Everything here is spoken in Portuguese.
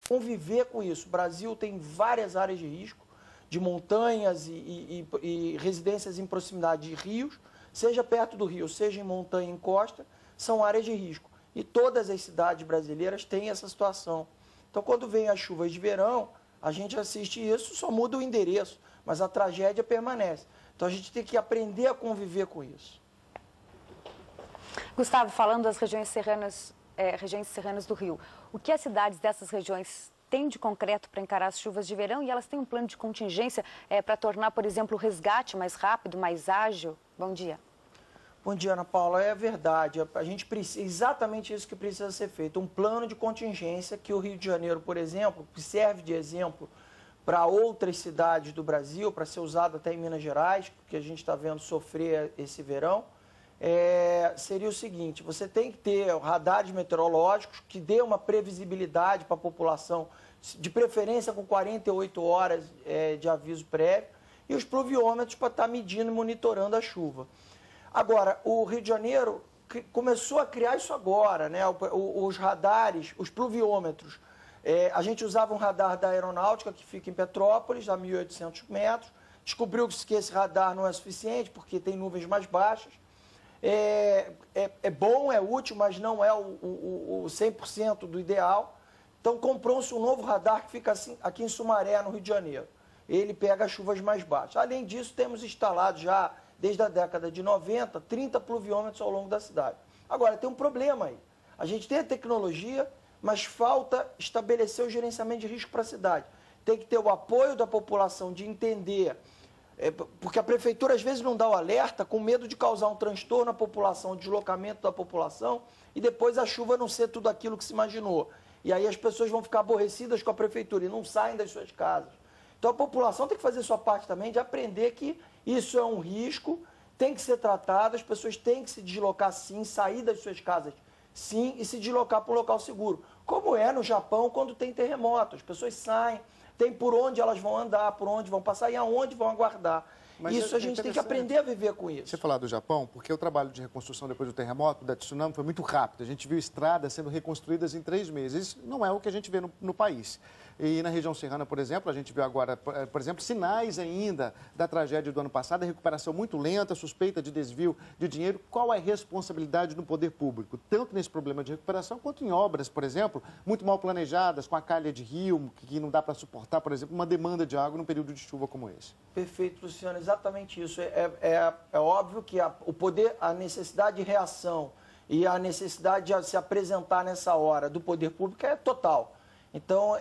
conviver com isso. O Brasil tem várias áreas de risco, de montanhas e residências em proximidade de rios, seja perto do rio, seja em montanha e em costa, são áreas de risco. E todas as cidades brasileiras têm essa situação. Então, quando vem as chuvas de verão, a gente assiste isso, só muda o endereço, mas a tragédia permanece. Então, a gente tem que aprender a conviver com isso. Gustavo, falando das regiões serranas do Rio, o que as cidades dessas regiões têm de concreto para encarar as chuvas de verão, e elas têm um plano de contingência para tornar, por exemplo, o resgate mais rápido, mais ágil? Bom dia. Bom dia, Ana Paula. É verdade. A gente precisa, exatamente isso que precisa ser feito. Um plano de contingência que o Rio de Janeiro, por exemplo, que serve de exemplo para outras cidades do Brasil, para ser usado até em Minas Gerais, que a gente está vendo sofrer esse verão, seria o seguinte: você tem que ter radares meteorológicos que dê uma previsibilidade para a população, de preferência com 48 horas de aviso prévio, e os pluviômetros para estar medindo e monitorando a chuva. Agora, o Rio de Janeiro começou a criar isso agora, né? Os radares, os pluviômetros. A gente usava um radar da aeronáutica que fica em Petrópolis, a 1.800 metros. Descobriu-se que esse radar não é suficiente porque tem nuvens mais baixas. É bom, é útil, mas não é o 100% do ideal. Então, comprou-se um novo radar que fica assim, aqui em Sumaré, no Rio de Janeiro. Ele pega as chuvas mais baixas. Além disso, temos instalado já, desde a década de 90, 30 pluviômetros ao longo da cidade. Agora, tem um problema aí. A gente tem a tecnologia, mas falta estabelecer o gerenciamento de risco para a cidade. Tem que ter o apoio da população de entender, porque a prefeitura às vezes não dá o alerta com medo de causar um transtorno à população, um deslocamento da população, e depois a chuva não ser tudo aquilo que se imaginou. E aí as pessoas vão ficar aborrecidas com a prefeitura e não saem das suas casas. Então a população tem que fazer sua parte também de aprender que isso é um risco, tem que ser tratado, as pessoas têm que se deslocar sim, sair das suas casas sim e se deslocar para um local seguro. Como é no Japão quando tem terremoto, as pessoas saem, tem por onde elas vão andar, por onde vão passar e aonde vão aguardar. Mas isso a gente tem que aprender a viver com isso. Você falar do Japão, porque o trabalho de reconstrução depois do terremoto, da tsunami, foi muito rápido. A gente viu estradas sendo reconstruídas em 3 meses. Isso não é o que a gente vê no país. E na região serrana, por exemplo, a gente viu agora, por exemplo, sinais ainda da tragédia do ano passado, a recuperação muito lenta, suspeita de desvio de dinheiro. Qual é a responsabilidade do poder público, tanto nesse problema de recuperação, quanto em obras, por exemplo, muito mal planejadas, com a calha de rio, que não dá para suportar, por exemplo, uma demanda de água num período de chuva como esse? Perfeito, Luciano, exatamente isso. É óbvio que o poder, a necessidade de reação e a necessidade de se apresentar nessa hora do poder público é total. Então,